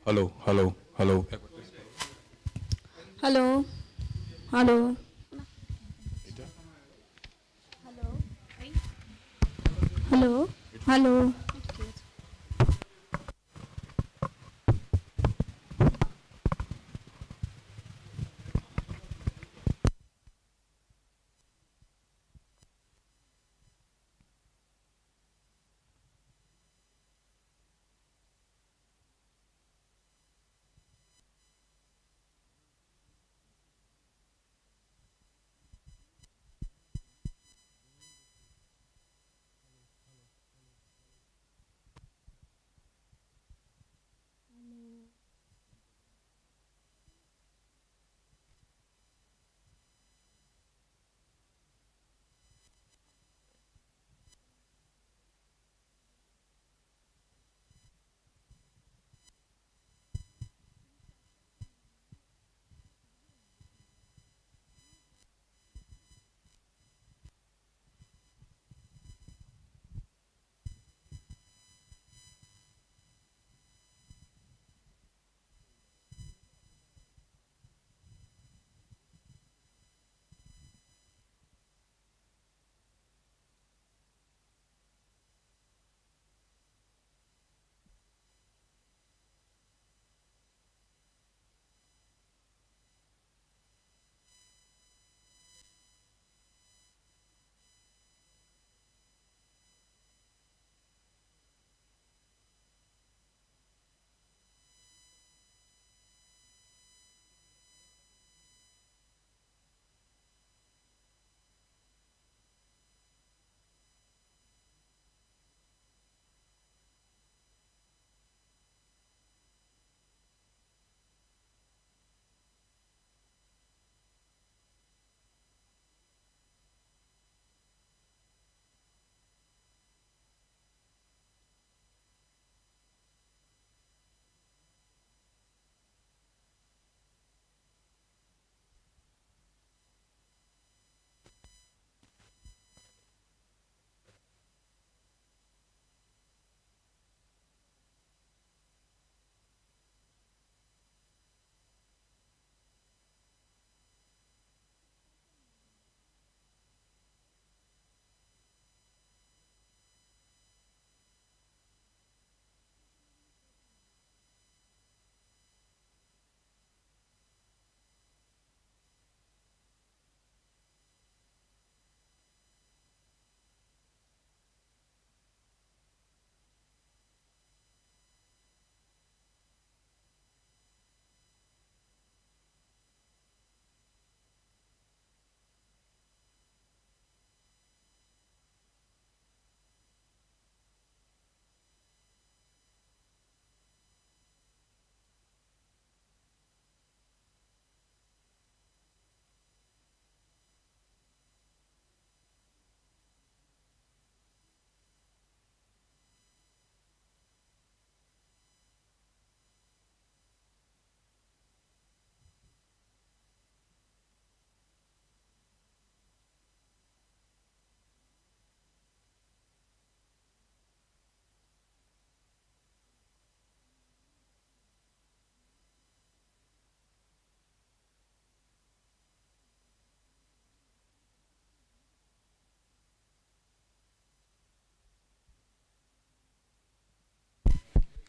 Hello, hello, hello. Hello, hello, Ita? hello, hello.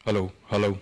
Hello, hello.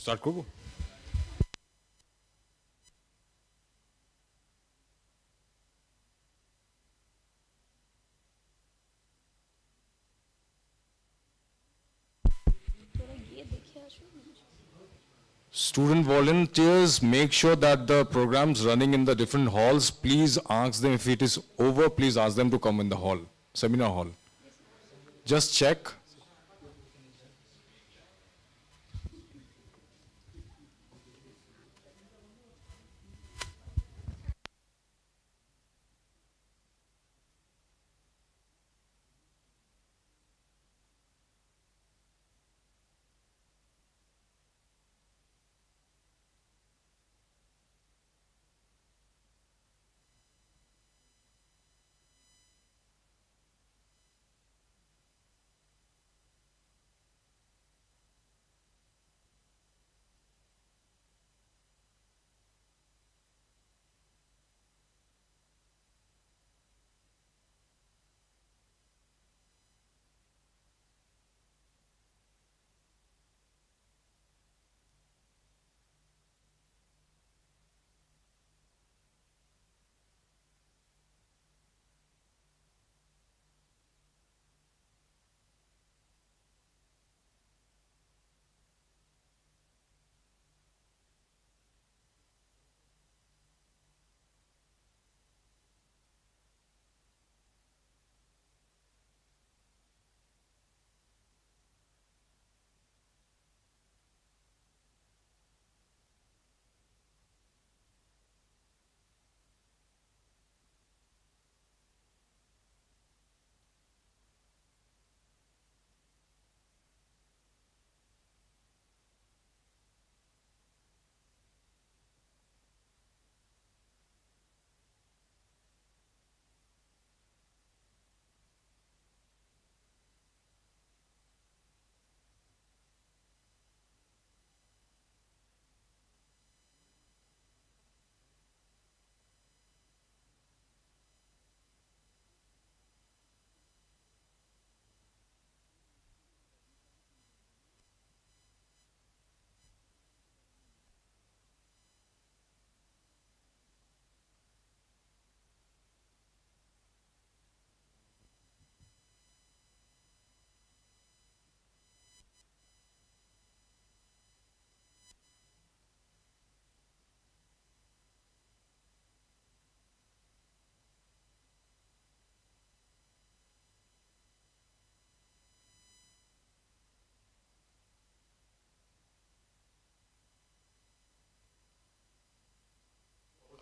Start করব? Student volunteers, make sure that the programs running in the different halls, please ask them if it is over, please ask them to come in the hall, seminar hall. Just check.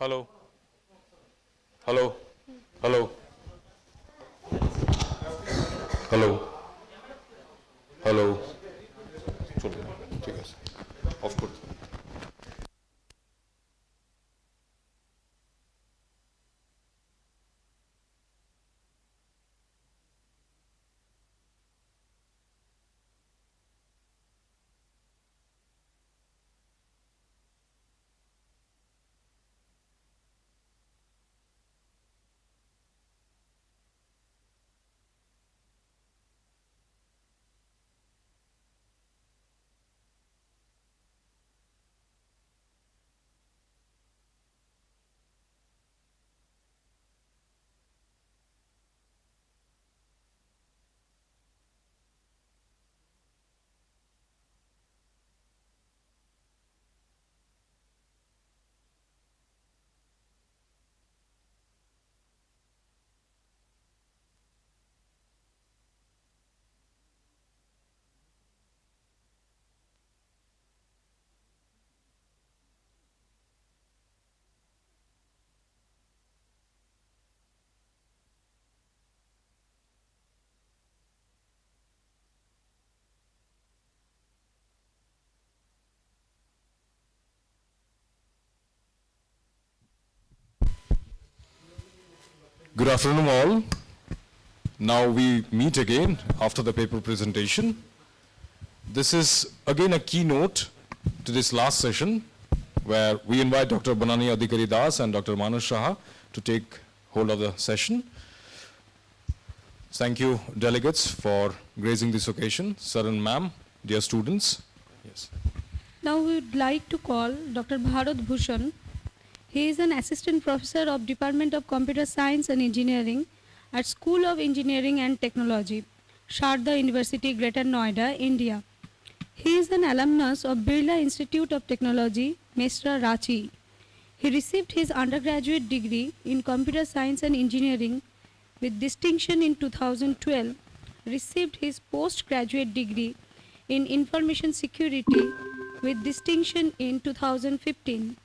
Hello. Hello. Hello. Hello. Hello. চলবে না, ঠিক আছে, of করতে। Good afternoon all. Now we meet again after the paper presentation. This is again a keynote to this last session where we invite Dr. Banani Adhikari Das and Dr. Manas Shah to take hold of the session. Thank you delegates for gracing this occasion. Sir and ma'am, dear students. Yes. Now we would like to call Dr. Bharat Bhushan. He is an assistant professor of Department of Computer Science and Engineering at School of Engineering and Technology, Sharda University, Greater Noida, India. He is an alumnus of Birla Institute of Technology, Mesra, Ranchi. He received his undergraduate degree in Computer Science and Engineering with distinction in 2012, received his postgraduate degree in Information Security with distinction in 2015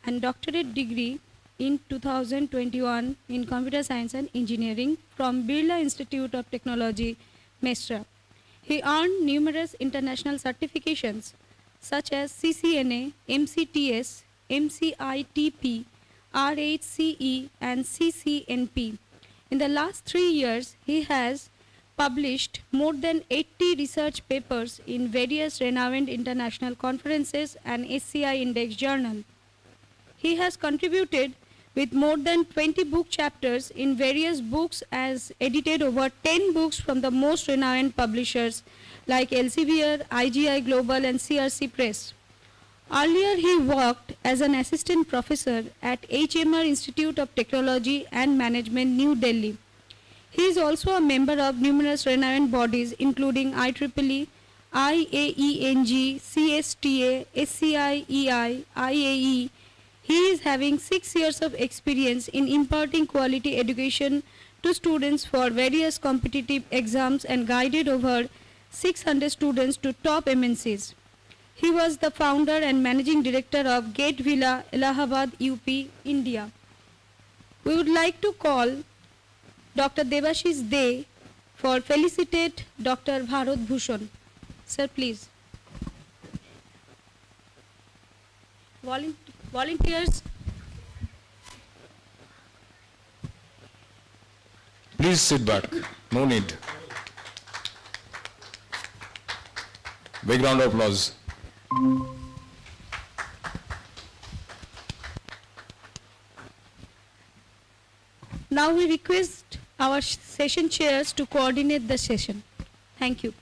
and doctorate degree in 2021 in Computer Science and Engineering from Birla Institute of Technology, Mesra. He earned numerous international certifications such as CCNA, MCTS, MCITP, RHCE and CCNP. In the last 3 years, he has published more than 80 research papers in various renowned international conferences and SCI Index Journal. He has contributed with more than 20 book chapters in various books as edited over 10 books from the most renowned publishers like Elsevier, IGI Global and CRC Press. Earlier, he worked as an assistant professor at HMR Institute of Technology and Management, New Delhi. He is also a member of numerous renowned bodies including IEEE, IAENG, CSTA, SCIEI, IAE. He is having 6 years of experience in imparting quality education to students for various competitive exams and guided over 600 students to top MNCs. He was the founder and managing director of Gate Villa, Allahabad, UP, India. We would like to call Dr. Debashish Dey for felicitate Dr. Bharat Bhushan. Sir, please. Volunteers. Please sit back. No need. Big round of applause. Now we request our session chairs to coordinate the session. Thank you.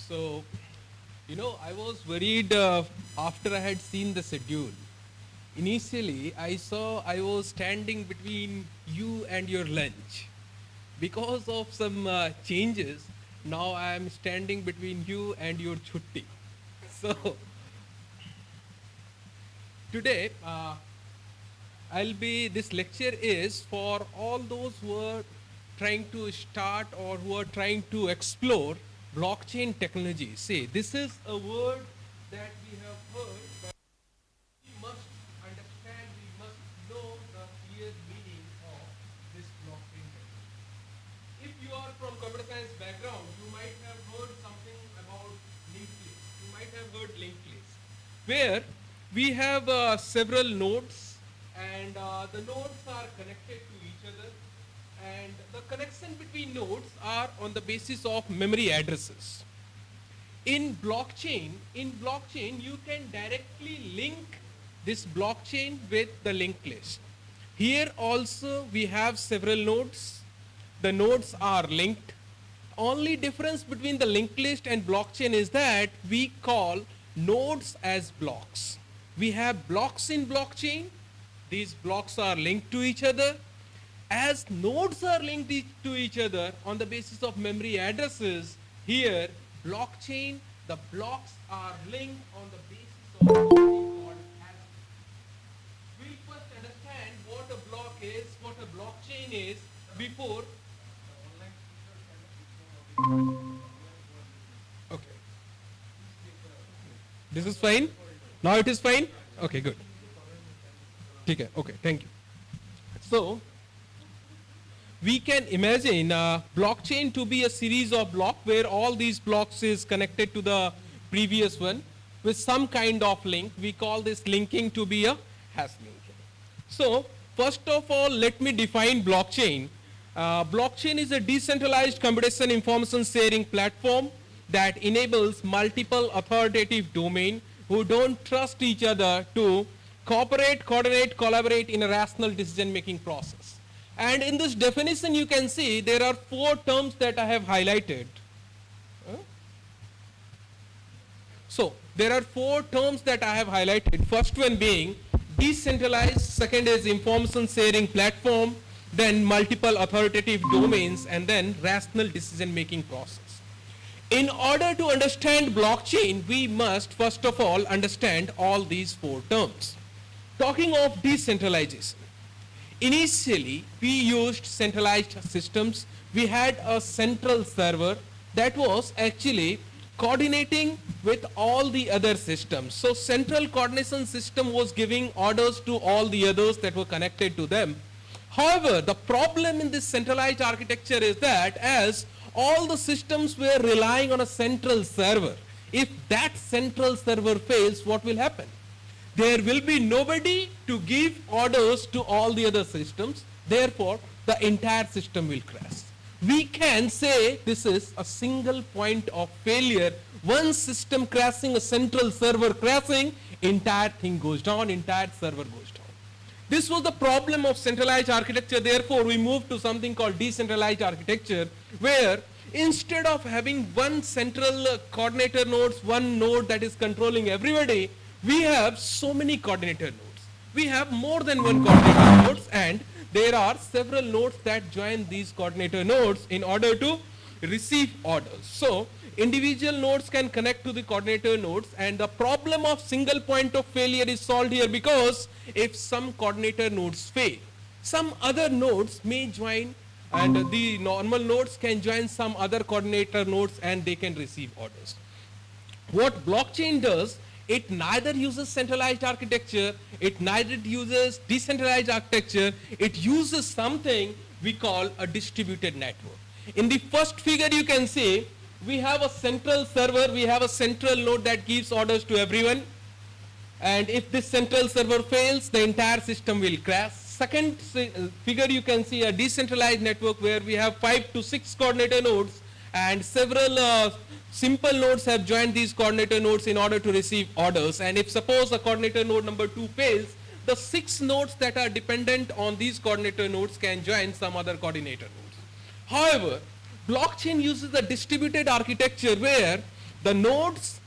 So, I was worried after I had seen the schedule. Initially, I saw I was standing between you and your lunch. Because of some changes, now I am standing between you and your chutti. So, today, this lecture is for all those who are trying to start or who are trying to explore blockchain technology. See, this is a word that we have heard, but we must understand, we must know the clear meaning of this blockchain technology. If you are from computer science background, you might have heard something about linked list. You might have heard linked list, where we have several nodes, and the nodes are connected to each other. And the connection between nodes are on the basis of memory addresses. In blockchain, you can directly link this blockchain with the linked list. Here also we have several nodes. The nodes are linked. Only difference between the linked list and blockchain is that we call nodes as blocks. We have blocks in blockchain. These blocks are linked to each other. As nodes are linked to each other on the basis of memory addresses, here, blockchain, the blocks are linked on the basis of something called address. We'll first understand what a block is, what a blockchain is, before. Okay. This is fine? Now it is fine? Okay, good. Okay, thank you. So, we can imagine a blockchain to be a series of blocks where all these blocks is connected to the previous one with some kind of link. We call this linking to be a hash linking. So first of all, let me define blockchain. Blockchain is a decentralized computation information sharing platform that enables multiple authoritative domain who don't trust each other to cooperate, coordinate, collaborate in a rational decision-making process. And in this definition, you can see there are 4 terms that I have highlighted. So there are 4 terms that I have highlighted. First one being decentralized, second is information sharing platform, then multiple authoritative domains, and then rational decision-making process. In order to understand blockchain, we must first of all understand all these 4 terms. Talking of decentralization, initially we used centralized systems. We had a central server that was actually coordinating with all the other systems. So central coordination system was giving orders to all the others that were connected to them. However, the problem in this centralized architecture is that as all the systems were relying on a central server, if that central server fails, what will happen? There will be nobody to give orders to all the other systems. Therefore, the entire system will crash. We can say this is a single point of failure. One system crashing, a central server crashing, entire thing goes down, entire server goes down. This was the problem of centralized architecture. Therefore, we moved to something called decentralized architecture, where instead of having one central coordinator nodes, one node that is controlling everybody, we have so many coordinator nodes. We have more than one coordinator nodes, and there are several nodes that join these coordinator nodes in order to receive orders. So individual nodes can connect to the coordinator nodes, and the problem of single point of failure is solved here because if some coordinator nodes fail, some other nodes may join, and the normal nodes can join some other coordinator nodes and they can receive orders. What blockchain does, it neither uses centralized architecture, it neither uses decentralized architecture, it uses something we call a distributed network. In the first figure you can see, we have a central server, we have a central node that gives orders to everyone. And if this central server fails, the entire system will crash. Second figure you can see a decentralized network where we have 5 to 6 coordinator nodes, and several simple nodes have joined these coordinator nodes in order to receive orders. And if suppose a coordinator node number 2 fails, the 6 nodes that are dependent on these coordinator nodes can join some other coordinator nodes. However, blockchain uses a distributed architecture where the nodes,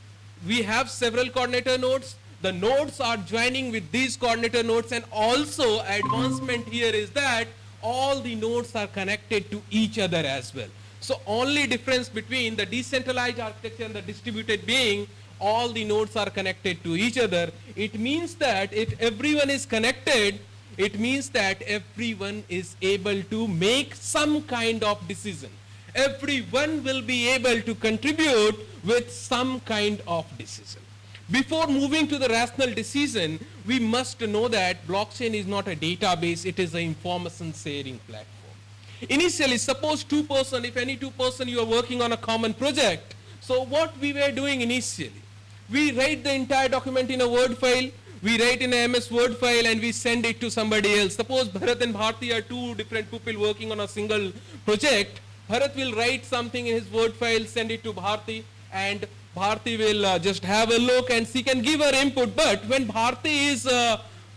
we have several coordinator nodes, the nodes are joining with these coordinator nodes, and also advancement here is that all the nodes are connected to each other as well. So only difference between the decentralized architecture and the distributed being, all the nodes are connected to each other. It means that if everyone is connected, it means that everyone is able to make some kind of decision. Everyone will be able to contribute with some kind of decision. Before moving to the rational decision, we must know that blockchain is not a database, it is an information sharing platform. Initially, suppose 2 persons, if any 2 persons you are working on a common project, so what we were doing initially, we write the entire document in a Word file, we write in a MS Word file and we send it to somebody else. Suppose Bharat and Bharti are 2 different people working on a single project. Bharat will write something in his Word file, send it to Bharti, and Bharti will just have a look and she can give her input. But when Bharti is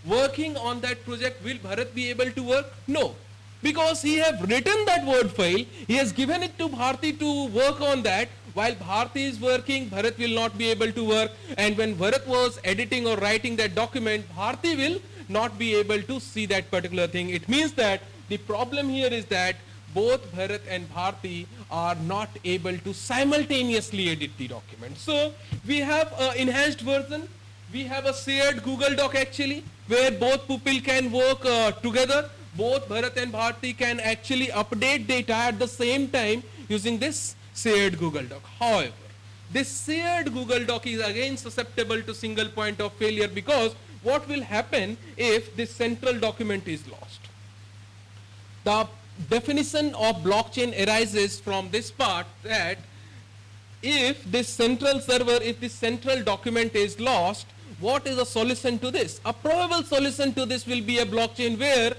working on that project, will Bharat be able to work? No. Because he have written that Word file, he has given it to Bharti to work on that. While Bharti is working, Bharat will not be able to work. And when Bharat was editing or writing that document, Bharti will not be able to see that particular thing. It means that the problem here is that both Bharat and Bharti are not able to simultaneously edit the document. So we have an enhanced version. We have a shared Google Doc actually, where both people can work together. Both Bharat and Bharti can actually update data at the same time using this shared Google Doc. However, this shared Google Doc is again susceptible to single point of failure, because what will happen if this central document is lost? The definition of blockchain arises from this part, that if this central server, if this central document is lost, what is the solution to this? A probable solution to this will be a blockchain where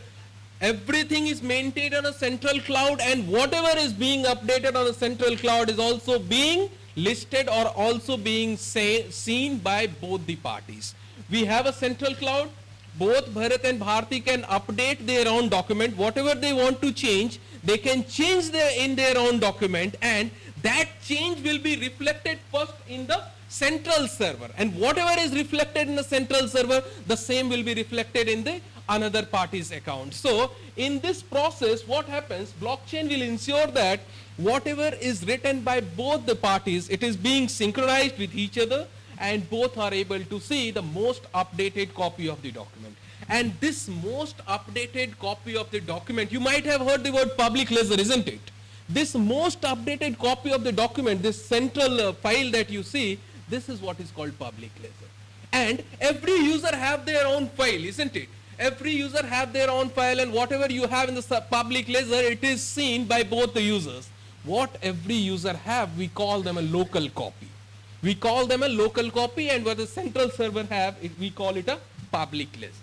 everything is maintained on a central cloud, and whatever is being updated on a central cloud is also being listed or also being seen by both the parties. We have a central cloud. Both Bharat and Bharti can update their own document. Whatever they want to change, they can change in their own document, and that change will be reflected first in the central server. And whatever is reflected in the central server, the same will be reflected in the another party's account. So in this process, what happens? Blockchain will ensure that whatever is written by both the parties, it is being synchronized with each other, and both are able to see the most updated copy of the document. And this most updated copy of the document, you might have heard the word public ledger, isn't it? This most updated copy of the document, this central file that you see, this is what is called public ledger. And every user have their own file, isn't it? Every user have their own file, and whatever you have in the public ledger, it is seen by both the users. What every user have, we call them a local copy. We call them a local copy, and what the central server have, we call it a public ledger.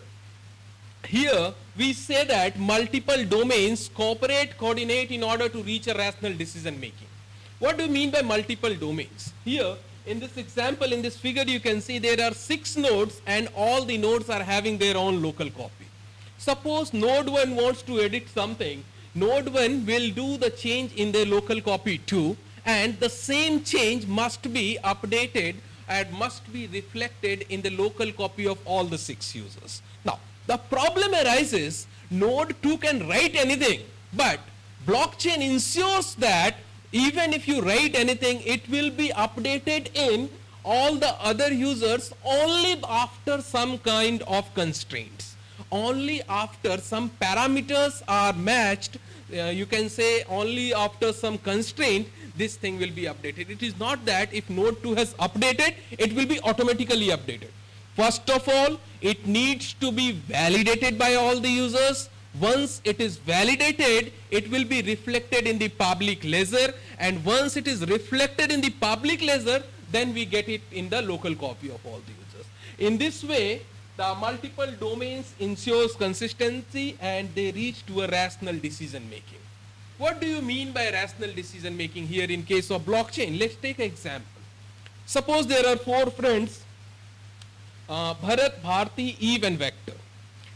Here, we say that multiple domains cooperate, coordinate in order to reach a rational decision making. What do you mean by multiple domains? Here, in this example, in this figure, you can see there are 6 nodes, and all the nodes are having their own local copy. Suppose node 1 wants to edit something, node 1 will do the change in their local copy too, and the same change must be updated and must be reflected in the local copy of all the 6 users. Now, the problem arises, node 2 can write anything, but blockchain ensures that even if you write anything, it will be updated in all the other users only after some kind of constraints. Only after some parameters are matched, you can say only after some constraint, this thing will be updated. It is not that if node 2 has updated, it will be automatically updated. First of all, it needs to be validated by all the users. Once it is validated, it will be reflected in the public ledger, and once it is reflected in the public ledger, then we get it in the local copy of all the users. In this way, the multiple domains ensures consistency, and they reach to a rational decision making. What do you mean by rational decision making here in case of blockchain? Let's take an example. Suppose there are 4 friends, Bharat, Bharti, Eve and Vector.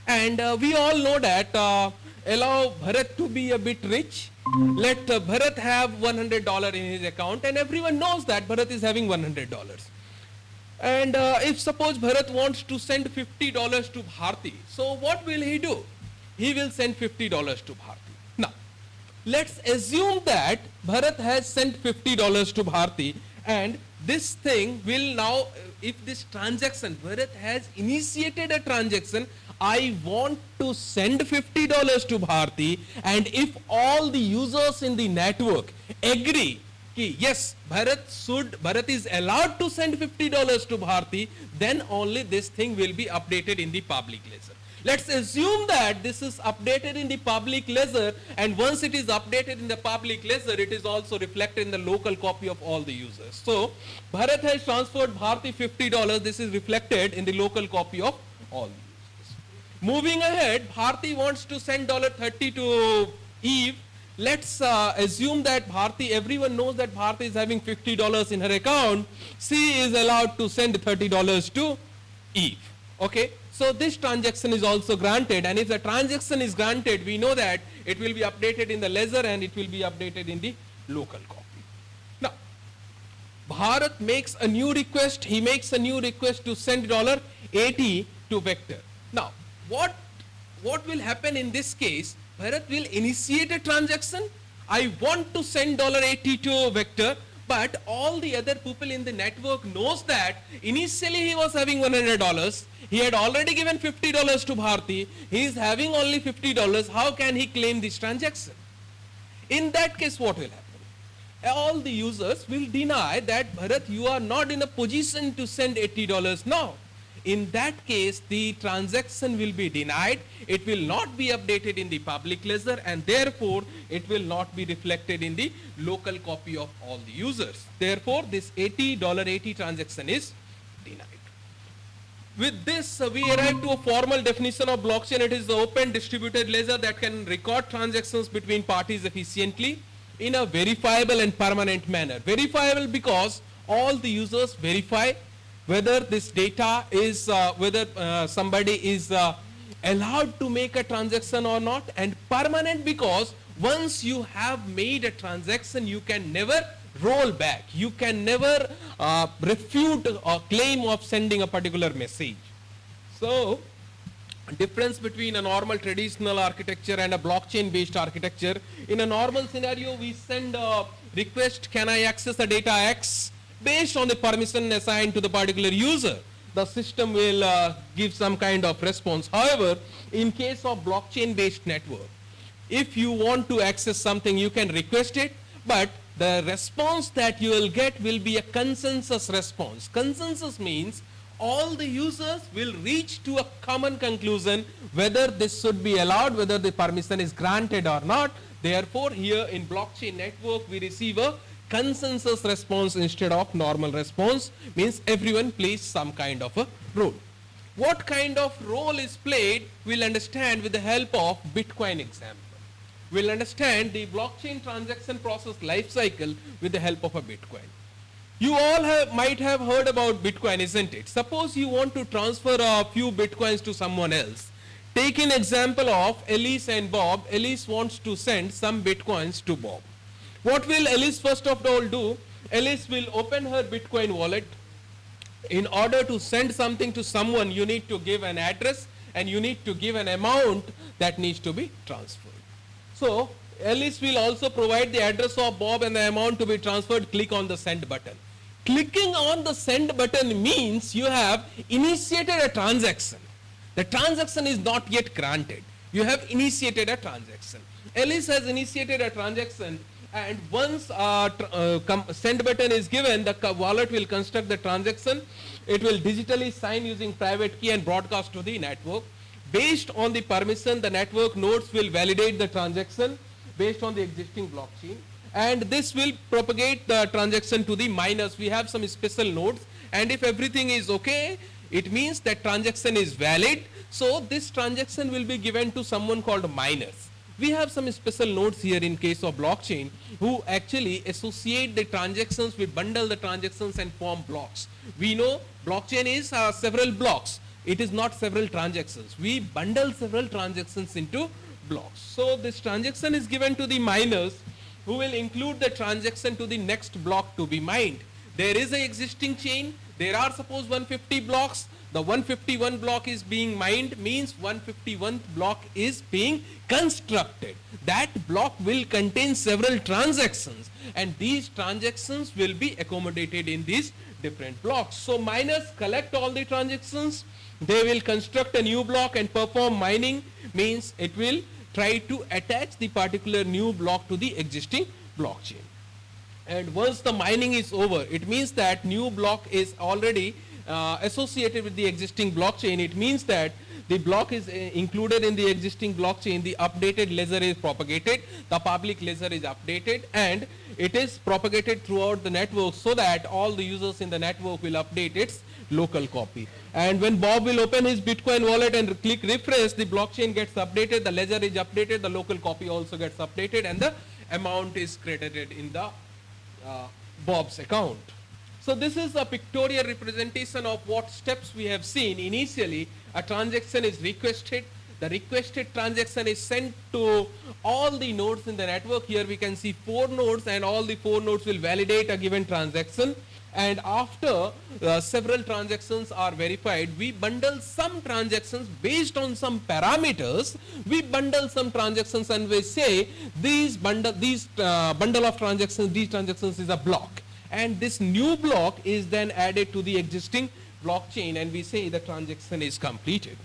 And we all know that allow Bharat to be a bit rich. Let Bharat have $100 in his account, and everyone knows that Bharat is having $100. And if suppose Bharat wants to send $50 to Bharti, so what will he do? He will send $50 to Bharti. Now, let's assume that Bharat has sent $50 to Bharti, and this thing will now, if this transaction, Bharat has initiated a transaction, I want to send $50 to Bharti, and if all the users in the network agree, ki, yes, Bharat is allowed to send $50 to Bharti, then only this thing will be updated in the public ledger. Let's assume that this is updated in the public ledger, and once it is updated in the public ledger, it is also reflected in the local copy of all the users. So, Bharat has transferred Bharti $50, this is reflected in the local copy of all the users. Moving ahead, Bharti wants to send $30 to Eve. Let's assume that Bharti, everyone knows that Bharti is having $50 in her account. She is allowed to send $30 to Eve. Okay? So this transaction is also granted, and if the transaction is granted, we know that it will be updated in the ledger and it will be updated in the local copy. Now, Bharat makes a new request. He makes a new request to send $80 to Vector. Now, what will happen in this case? Bharat will initiate a transaction. I want to send $80 to Vector, but all the other people in the network knows that initially he was having $100. He had already given $50 to Bharti. He is having only $50. How can he claim this transaction? In that case, what will happen? All the users will deny that, Bharat, you are not in a position to send $80 now. In that case, the transaction will be denied. It will not be updated in the public ledger, and therefore it will not be reflected in the local copy of all the users. Therefore, this $80 transaction is denied. With this, we arrive to a formal definition of blockchain. It is the open distributed ledger that can record transactions between parties efficiently in a verifiable and permanent manner. Verifiable because all the users verify whether this data is, whether somebody is allowed to make a transaction or not, and permanent because once you have made a transaction, you can never roll back. You can never refute or claim of sending a particular message. So, difference between a normal traditional architecture and a blockchain based architecture. In a normal scenario, we send a request, can I access the data X? Based on the permission assigned to the particular user, the system will give some kind of response. However, in case of blockchain based network, if you want to access something, you can request it, but the response that you will get will be a consensus response. Consensus means all the users will reach to a common conclusion whether this should be allowed, whether the permission is granted or not. Therefore, here in blockchain network, we receive a consensus response instead of normal response, means everyone plays some kind of a role. What kind of role is played, we'll understand with the help of Bitcoin example. We'll understand the blockchain transaction process life cycle with the help of a Bitcoin. You all might have heard about Bitcoin, isn't it? Suppose you want to transfer a few Bitcoins to someone else. Take an example of Elise and Bob. Elise wants to send some Bitcoins to Bob. What will Elise first of all do? Elise will open her Bitcoin wallet. In order to send something to someone, you need to give an address and you need to give an amount that needs to be transferred. So, Elise will also provide the address of Bob and the amount to be transferred. Click on the send button. Clicking on the send button means you have initiated a transaction. The transaction is not yet granted. You have initiated a transaction. Elise has initiated a transaction, and once send button is given, the wallet will construct the transaction. It will digitally sign using private key and broadcast to the network. Based on the permission, the network nodes will validate the transaction based on the existing blockchain, and this will propagate the transaction to the miners. We have some special nodes, and if everything is okay, it means that transaction is valid. So this transaction will be given to someone called miners. We have some special nodes here in case of blockchain who actually associate the transactions, we bundle the transactions and form blocks. We know blockchain is several blocks. It is not several transactions. We bundle several transactions into blocks. So this transaction is given to the miners who will include the transaction to the next block to be mined. There is an existing chain. There are suppose 150 blocks. The 151 block is being mined, means 151th block is being constructed. That block will contain several transactions, and these transactions will be accommodated in these different blocks. So miners collect all the transactions. They will construct a new block and perform mining, means it will try to attach the particular new block to the existing blockchain. And once the mining is over, it means that new block is already associated with the existing blockchain. It means that the block is included in the existing blockchain, the updated ledger is propagated, the public ledger is updated, and it is propagated throughout the network so that all the users in the network will update its local copy. And when Bob will open his Bitcoin wallet and click refresh, the blockchain gets updated, the ledger is updated, the local copy also gets updated, and the amount is credited in the Bob's account. So this is a pictorial representation of what steps we have seen. Initially, a transaction is requested. The requested transaction is sent to all the nodes in the network. Here we can see 4 nodes, and all the 4 nodes will validate a given transaction. And after several transactions are verified, we bundle some transactions based on some parameters. We bundle some transactions and we say these bundle of transactions, these transactions is a block. And this new block is then added to the existing blockchain, and we say the transaction is completed.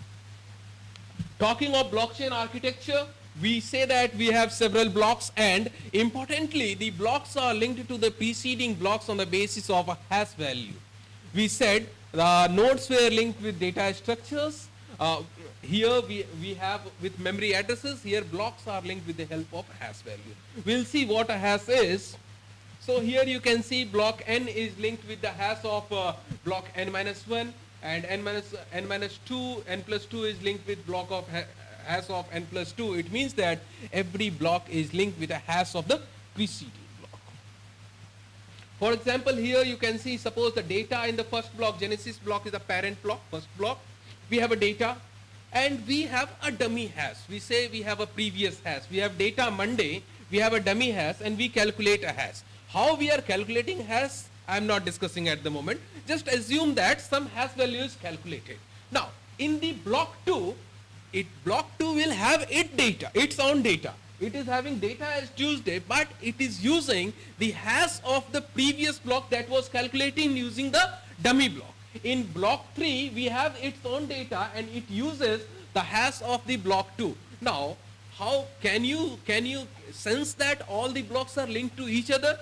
Talking of blockchain architecture, we say that we have several blocks, and importantly, the blocks are linked to the preceding blocks on the basis of a hash value. we said the nodes were linked with data structures. Here we have with memory addresses. Here blocks are linked with the help of hash value. We'll see what a hash is. So here you can see block n is linked with the hash of block n minus 1, and n minus 2, n plus 2 is linked with block of hash of n plus 2. It means that every block is linked with a hash of the preceding block. For example, here you can see, suppose the data in the first block, Genesis block is a parent block, first block. We have a data and we have a dummy hash. We say we have a previous hash. We have data Monday, we have a dummy hash and we calculate a hash. How we are calculating hash, I am not discussing at the moment. Just assume that some hash value is calculated. Now, in the block 2, block 2 will have its own data. It is having data as Tuesday, but it is using the hash of the previous block that was calculating using the dummy block. In block 3, we have its own data and it uses the hash of the block 2. Now, how can you sense that all the blocks are linked to each other?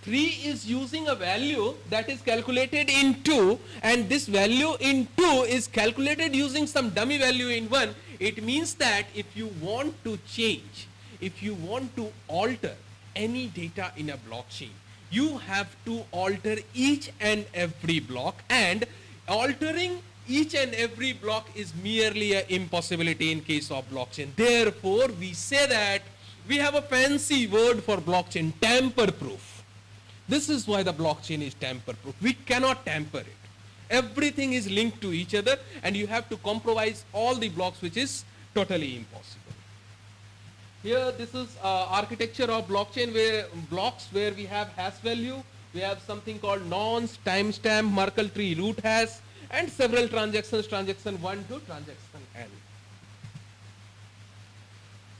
3 is using a value that is calculated in 2, and this value in 2 is calculated using some dummy value in 1. It means that if you want to change, if you want to alter any data in a blockchain, you have to alter each and every block, and altering each and every block is merely an impossibility in case of blockchain. Therefore, we say that we have a fancy word for blockchain, tamper-proof. This is why the blockchain is tamper-proof. We cannot tamper it. Everything is linked to each other and you have to comprise all the blocks, which is totally impossible. Here, this is architecture of blockchain where we have hash value, we have something called nonce, timestamp, Merkle tree, root hash, and several transactions, transaction 1 to transaction n.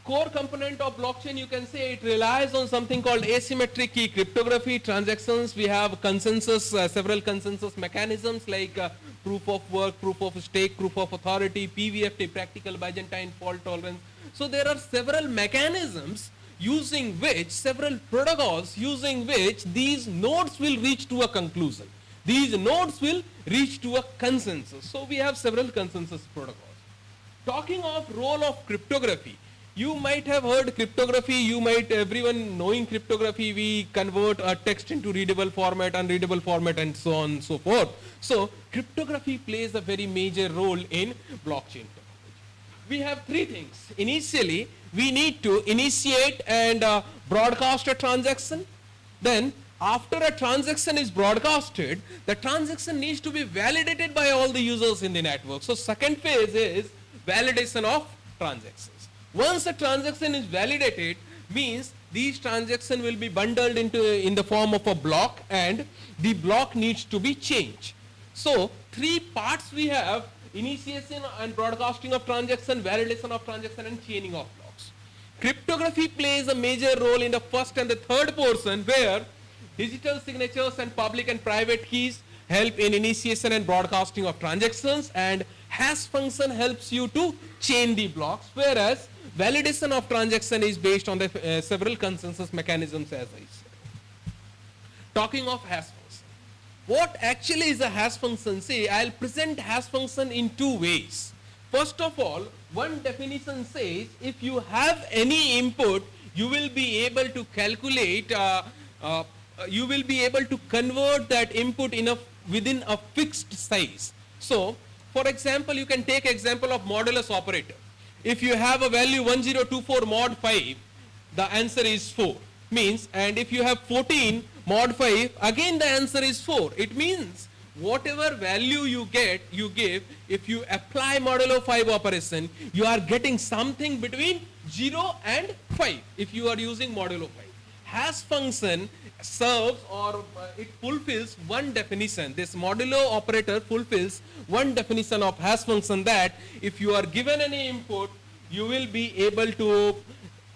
Core component of blockchain, you can say it relies on something called asymmetric key cryptography. Transactions, we have consensus, several consensus mechanisms like proof of work, proof of stake, proof of authority, PVFT, practical Byzantine fault tolerance. So there are several mechanisms using which, several protocols using which these nodes will reach to a conclusion. These nodes will reach to a consensus. So we have several consensus protocols. Talking of role of cryptography, you might have heard cryptography, everyone knowing cryptography, we convert a text into readable format, unreadable format, and so on and so forth. So cryptography plays a very major role in blockchain technology. We have three things. Initially, we need to initiate and broadcast a transaction. Then, after a transaction is broadcasted, the transaction needs to be validated by all the users in the network. So second phase is validation of transactions. Once a transaction is validated, means these transactions will be bundled in the form of a block, and the block needs to be changed. So three parts we have: initiation and broadcasting of transaction, validation of transaction, and chaining of blocks. Cryptography plays a major role in the first and the third portion, where digital signatures and public and private keys help in initiation and broadcasting of transactions, and hash function helps you to chain the blocks, whereas validation of transaction is based on the several consensus mechanisms, as I said. Talking of hash function, what actually is a hash function? See, I'll present hash function in two ways. First of all, one definition says if you have any input, you will be able to calculate, you will be able to convert that input within a fixed size. So, for example, you can take example of modulus operator. If you have a value 1024 mod 5, the answer is 4. Means, and if you have 14 mod 5, again the answer is 4. It means whatever value you give, if you apply modulo 5 operation, you are getting something between 0 and 5 if you are using modulo 5. Hash function serves, or it fulfills one definition. This modulo operator fulfills one definition of hash function, that if you are given any input, you will be able to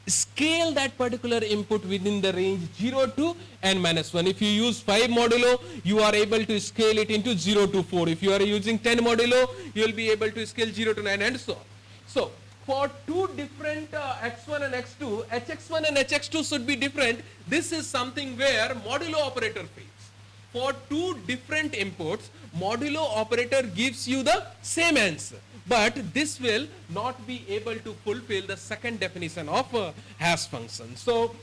scale that particular input within the range 0 to n minus 1. If you use 5 modulo, you are able to scale it into 0 to 4. If you are using 10 modulo, you will be able to scale 0 to 9 and so on. So, for two different x1 and x2, hx1 and hx2 should be different. This is something where modulo operator fails. for two different inputs, modulo operator gives you the same answer. But this will not be able to fulfill the second definition of a hash function. So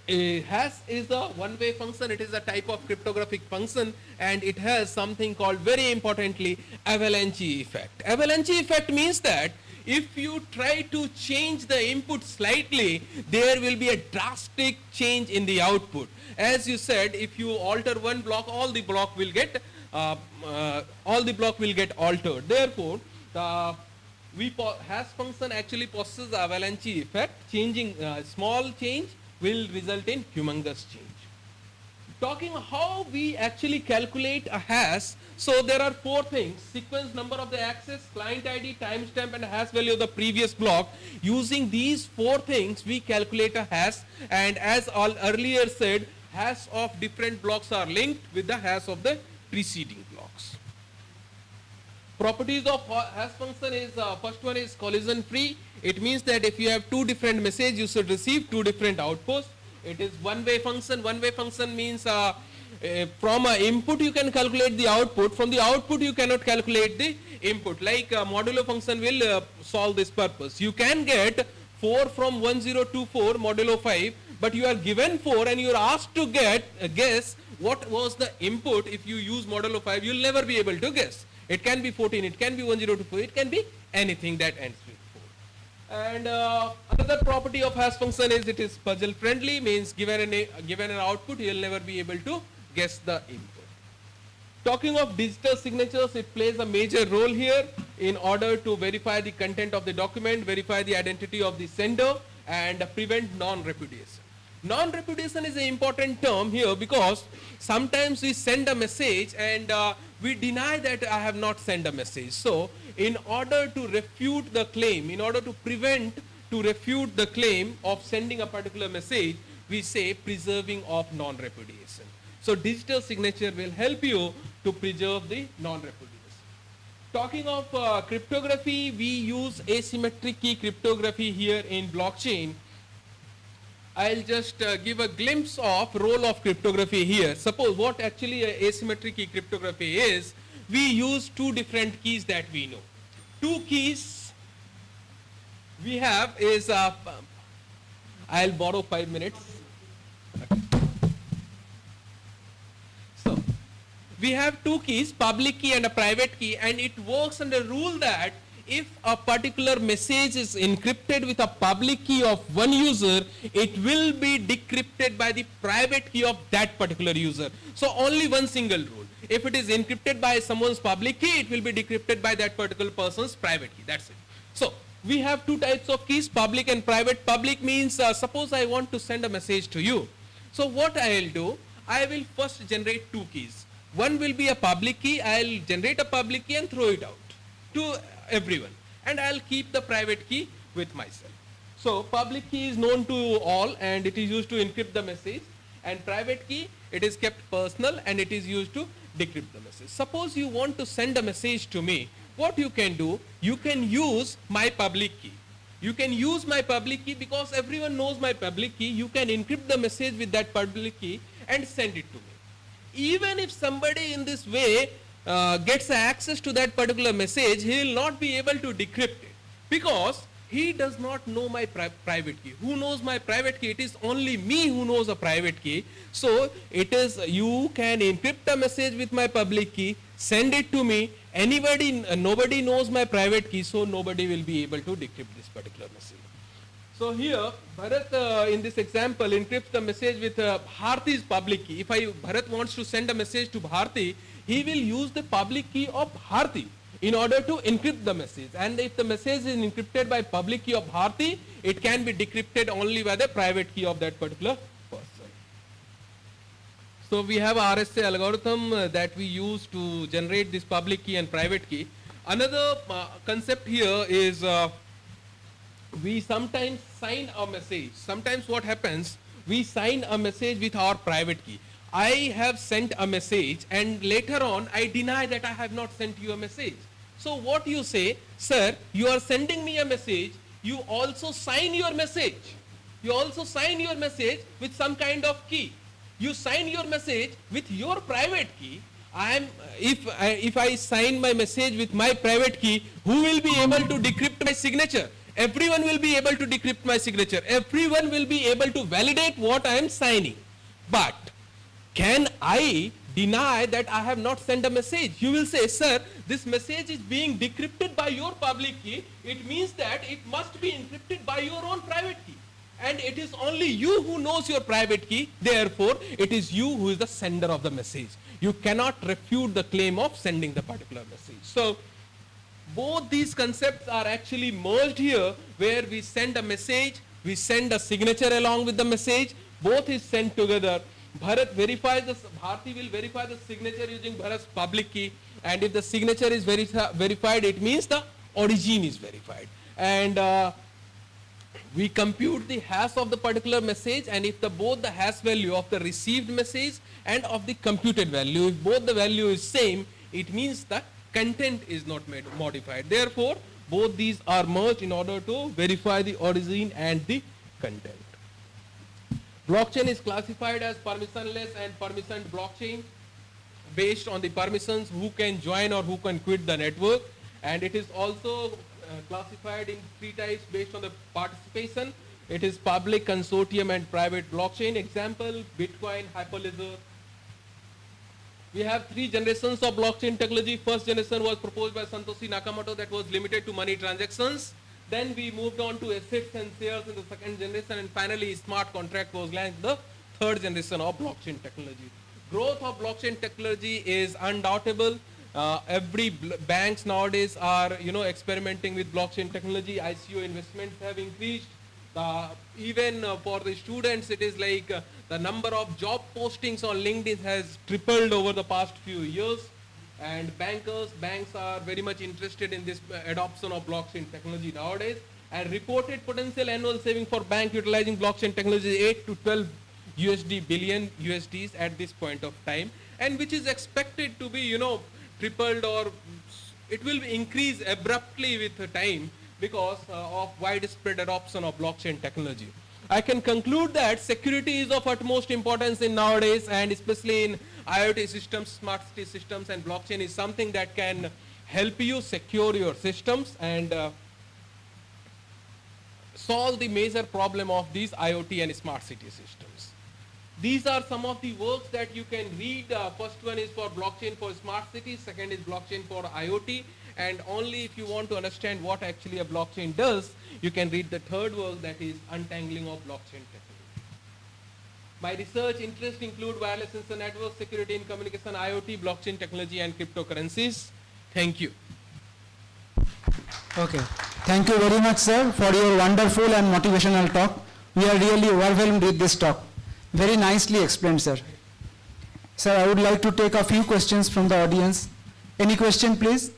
a hash is a one-way function. It is a type of cryptographic function, and it has something called, very importantly, avalanche effect. Avalanche effect means that if you try to change the input slightly, there will be a drastic change in the output. As you said, if you alter one block, all the block will get altered. Therefore, the hash function actually possesses the avalanche effect. Changing small change will result in humongous change. Talking how we actually calculate a hash, so there are four things: sequence number of the access, client ID, timestamp, and hash value of the previous block. Using these four things, we calculate a hash, and as all earlier said, hash of different blocks are linked with the hash of the preceding blocks. Properties of hash function is, first one is collision free. It means that if you have two different messages, you should receive two different outputs. It is one-way function. One-way function means from an input you can calculate the output. From the output you cannot calculate the input. Like modulo function will solve this purpose. You can get 4 from 1024 modulo 5, but you are given 4 and you are asked to guess what was the input. If you use modulo 5, you will never be able to guess. It can be 14, it can be 1024, it can be anything that ends with 4. And another property of hash function is it is puzzle friendly, means given an output, you will never be able to guess the input. Talking of digital signatures, it plays a major role here in order to verify the content of the document, verify the identity of the sender, and prevent non-repudiation. Non-repudiation is an important term here because sometimes we send a message and we deny that I have not sent a message. So in order to refute the claim, in order to refute the claim of sending a particular message, we say preserving of non-repudiation. So digital signature will help you to preserve the non-repudiation. Talking of cryptography, we use asymmetric key cryptography here in blockchain. I'll just give a glimpse of role of cryptography here. Suppose what actually asymmetric key cryptography is, we use two different keys that we know. Two keys we have is, I'll borrow 5 minutes. So, we have two keys, public key and a private key, and it works under rule that if a particular message is encrypted with a public key of one user, it will be decrypted by the private key of that particular user. So only one single rule. If it is encrypted by someone's public key, it will be decrypted by that particular person's private key. That's it. So we have two types of keys, public and private. Public means suppose I want to send a message to you. So what I will do, I will first generate two keys. One will be a public key. I'll generate a public key and throw it out to everyone, and I'll keep the private key with myself. So public key is known to all and it is used to encrypt the message, and private key, it is kept personal and it is used to decrypt the message. Suppose you want to send a message to me, what you can do, you can use my public key. You can use my public key because everyone knows my public key. You can encrypt the message with that public key and send it to me. Even if somebody in this way gets access to that particular message, he will not be able to decrypt it because he does not know my private key. Who knows my private key? It is only me who knows a private key. So it is, you can encrypt a message with my public key, send it to me. Nobody knows my private key, so nobody will be able to decrypt this particular message. So here, Bharat in this example encrypts the message with Bharti's public key. If Bharat wants to send a message to Bharti, he will use the public key of Bharti in order to encrypt the message. And if the message is encrypted by public key of Bharti, it can be decrypted only by the private key of that particular person. So we have a RSA algorithm that we use to generate this public key and private key. Another concept here is we sometimes sign a message. Sometimes what happens, we sign a message with our private key. I have sent a message and later on I deny that I have not sent you a message. So what you say, sir, you are sending me a message, you also sign your message. You also sign your message with some kind of key. You sign your message with your private key. If I sign my message with my private key, who will be able to decrypt my signature? Everyone will be able to decrypt my signature. Everyone will be able to validate what I am signing. But can I deny that I have not sent a message? You will say, sir, this message is being decrypted by your public key. It means that it must be encrypted by your own private key. And it is only you who knows your private key. Therefore, it is you who is the sender of the message. You cannot refute the claim of sending the particular message. So, both these concepts are actually merged here, where we send a message, we send a signature along with the message. Both is sent together. Bharat verifies Bharti will verify the signature using Bharat's public key, and if the signature is verified, it means the origin is verified. And we compute the hash of the particular message, and if both the hash value of the received message and of the computed value, if both the value is same, it means the content is not modified. Therefore, both these are merged in order to verify the origin and the content. Blockchain is classified as permissionless and permissioned blockchain based on the permissions who can join or who can quit the network, and it is also classified in 3 types based on the participation. It is public, consortium and private blockchain. Example, Bitcoin, Hyperledger. We have 3 generations of blockchain technology. First generation was proposed by Satoshi Nakamoto, that was limited to money transactions. Then we moved on to assets and shares in the second generation, and finally smart contract was launched, the third generation of blockchain technology. Growth of blockchain technology is undoubtable. Every banks nowadays are experimenting with blockchain technology. ICO investments have increased. Even for the students, it is like the number of job postings on LinkedIn has tripled over the past few years. And banks are very much interested in this adoption of blockchain technology nowadays. And reported potential annual saving for bank utilizing blockchain technology is 8 to 12 billion USDs at this point of time, and which is expected to be tripled, or it will increase abruptly with time because of widespread adoption of blockchain technology. I can conclude that security is of utmost importance in nowadays, and especially in IoT systems, smart city systems, and blockchain is something that can help you secure your systems and solve the major problem of these IoT and smart city systems. These are some of the works that you can read. First one is for blockchain for smart cities, second is blockchain for IoT, and only if you want to understand what actually a blockchain does, you can read the third work, that is Untangling of Blockchain Technology. My research interests include wireless sensor network, security in communication, IoT, blockchain technology and cryptocurrencies. Thank you. Okay. Thank you very much, sir, for your wonderful and motivational talk. We are really overwhelmed with this talk. Very nicely explained, sir. Sir, I would like to take a few questions from the audience. Any question, please?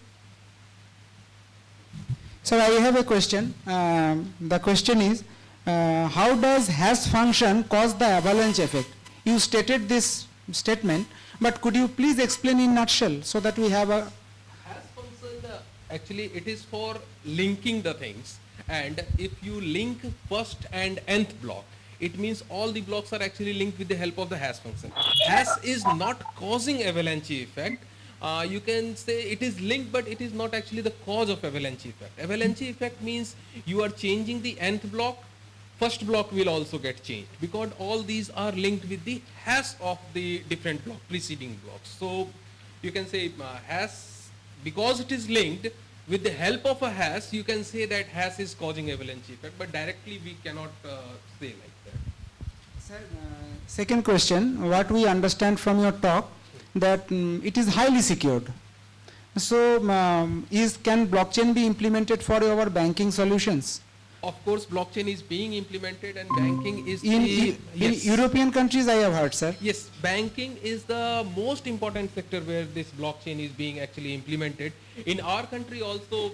Sir, I have a question. The question is, how does hash function cause the avalanche effect? You stated this statement, but could you please explain in nutshell so that we have a... Hash function, actually it is for linking the things, and if you link first and nth block, it means all the blocks are actually linked with the help of the hash function. Hash is not causing avalanche effect. You can say it is linked, but it is not actually the cause of avalanche effect. Avalanche effect means you are changing the nth block, first block will also get changed, because all these are linked with the hash of the different block, preceding blocks. So you can say hash, because it is linked with the help of a hash, you can say that hash is causing avalanche effect, but directly we cannot say like that. Sir, second question, what we understand from your talk, that it is highly secured. So, can blockchain be implemented for our banking solutions? Of course, blockchain is being implemented, and banking is In European countries, I have heard, sir. Yes, banking is the most important sector where this blockchain is being actually implemented. In our country also,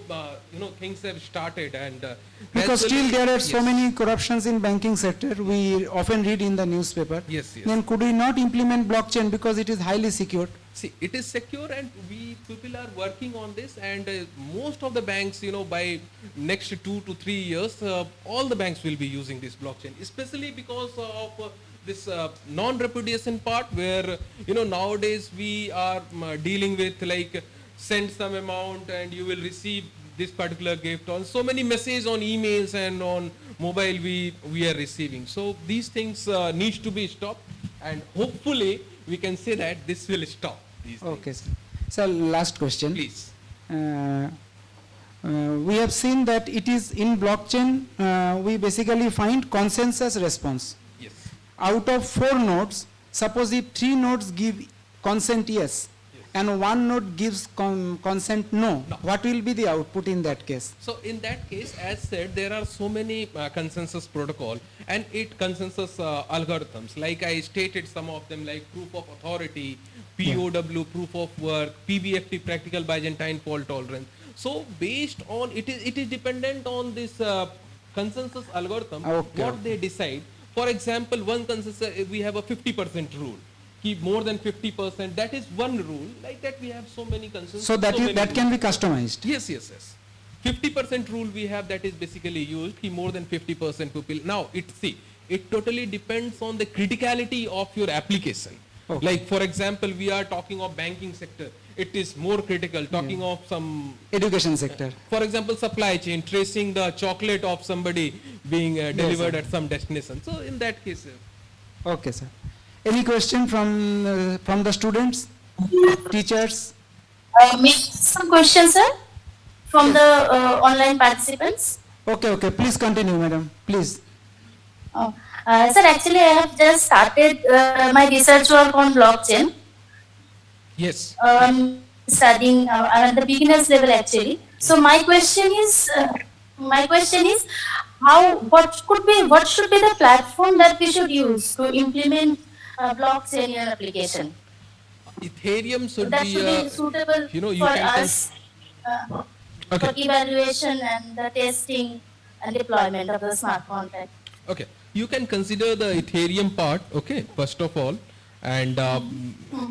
things have started, and because still there are so yes. many corruptions in banking sector, we often read in the newspaper. Yes, yes. Then could we not implement blockchain because it is highly secured? See, it is secure, and people are working on this, and most of the banks, by next 2 to 3 years, all the banks will be using this blockchain, especially because of this non-repudiation part where, nowadays we are dealing with like send some amount and you will receive this particular gift on so many messages on emails and on mobile we are receiving. So these things needs to be stopped, and hopefully we can say that this will stop these Okay, things. sir. Sir, last question. Please. We have seen that it is in blockchain, we basically find consensus response. Yes. Out of 4 nodes, suppose if 3 nodes give consent yes, and 1 node gives consent no, No. what will be the output in that case? So in that case, as said, there are so many consensus protocol and consensus algorithms. Like I stated some of them, like proof of authority, POW, proof of work, PBFT, practical Byzantine fault tolerance. So based on it is dependent on this consensus algorithm Okay. what they decide. For example, one consensus we have a 50% rule. Keep more than 50%. That is one rule. Like that, we have so many consensus. So that many that can be rules. customized. Yes. 50% rule we have that is basically used. Keep more than 50% people. Now it totally depends on the criticality of your application. Okay. Like for example, we are talking of banking sector. It is more critical. Talking of some Education sector. for example, supply chain, tracing the chocolate of somebody being delivered at some destination. So in that case, Okay, sir. Any question from the students, teachers? Make some questions, sir, from the online participants. Okay. Please continue, madam. Please. Sir, actually, I have just started my research work on blockchain. yes. Studying I'm at the beginners level actually. So my question is, what should be the platform that we should use to implement blockchain in an application? Ethereum should That be, should be suitable you for can us for evaluation and the testing and deployment of the smart contract. Okay, you can consider the Ethereum part, okay, first of all, and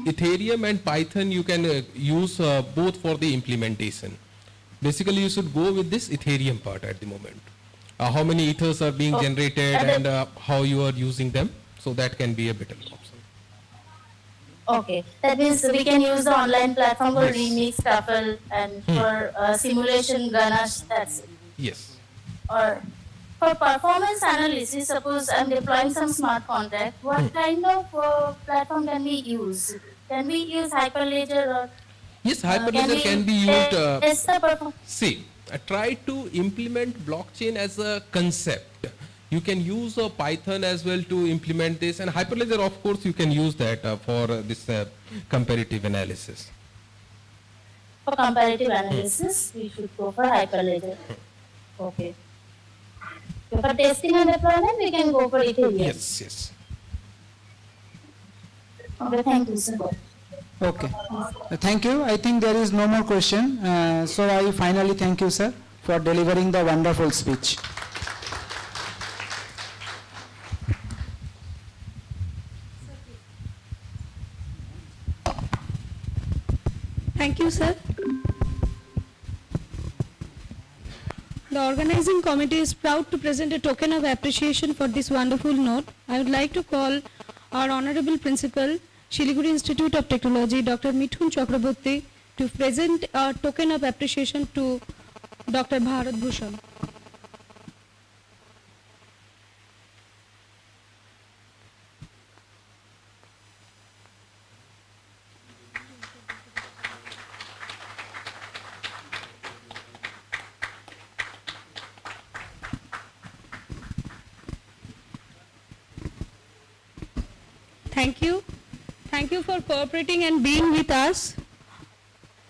Ethereum and Python you can use both for the implementation. Basically, you should go with this Ethereum part at the moment. How many ethers are being generated and how you are using them, so that can be a better option. Okay, that means we can use the online platform for Yes. Remix, Truffle, and for simulation Ganache. That's it. Yes. Or for performance analysis, suppose I'm deploying some smart contract, what kind of platform can we use? Can we use Hyperledger or Yes, Hyperledger can be used. test the performance? See, try to implement blockchain as a concept. You can use Python as well to implement this, and Hyperledger, of course, you can use that for this comparative analysis. For comparative analysis, we should go for Hyperledger. Okay. For testing and deployment, we can go for Ethereum. Yes. Okay, thank you, sir. Okay. Thank you. I think there is no more question. So I finally thank you, sir, for delivering the wonderful speech. Thank you, sir. The organizing committee is proud to present a token of appreciation for this wonderful note. I would like to call our Honorable Principal, SILIGURI Institute of Technology, Dr. Mithun Chakraborty, to present a token of appreciation to Dr. Bharat Bhushan. Thank you. Thank you for cooperating and being with us.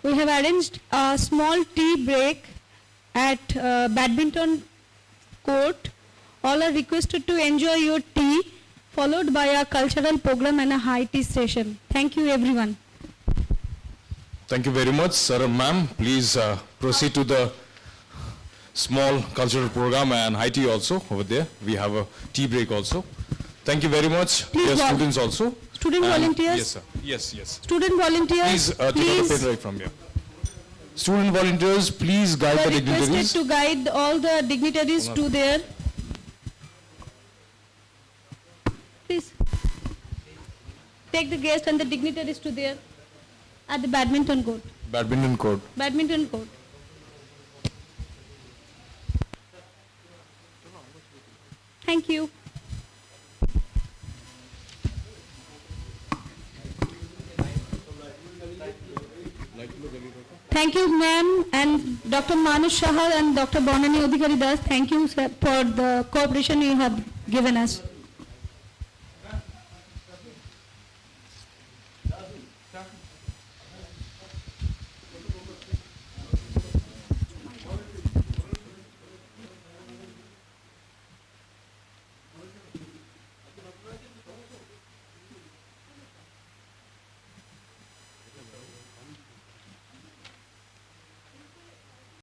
We have arranged a small tea break at badminton court. All are requested to enjoy your tea, followed by a cultural program and a high tea session. Thank you, everyone. Thank you very much, sir and ma'am. Please proceed to the small cultural program and high tea also over there. We have a tea break also. Thank you very much. Please Dear walk. students also. Student And- volunteers? Yes, sir. Yes. Student volunteers, Please take out the please, pen right from here. Student volunteers, please guide you are the requested dignitaries. to guide all the dignitaries to their... Please. take the guest and the dignitaries to there at the badminton court. Badminton court. Badminton court. Thank you. Thank you, ma'am, and Dr. Manush Shahar and Dr. Bonani Odhikari Das. Thank you, sir, for the cooperation you have given us.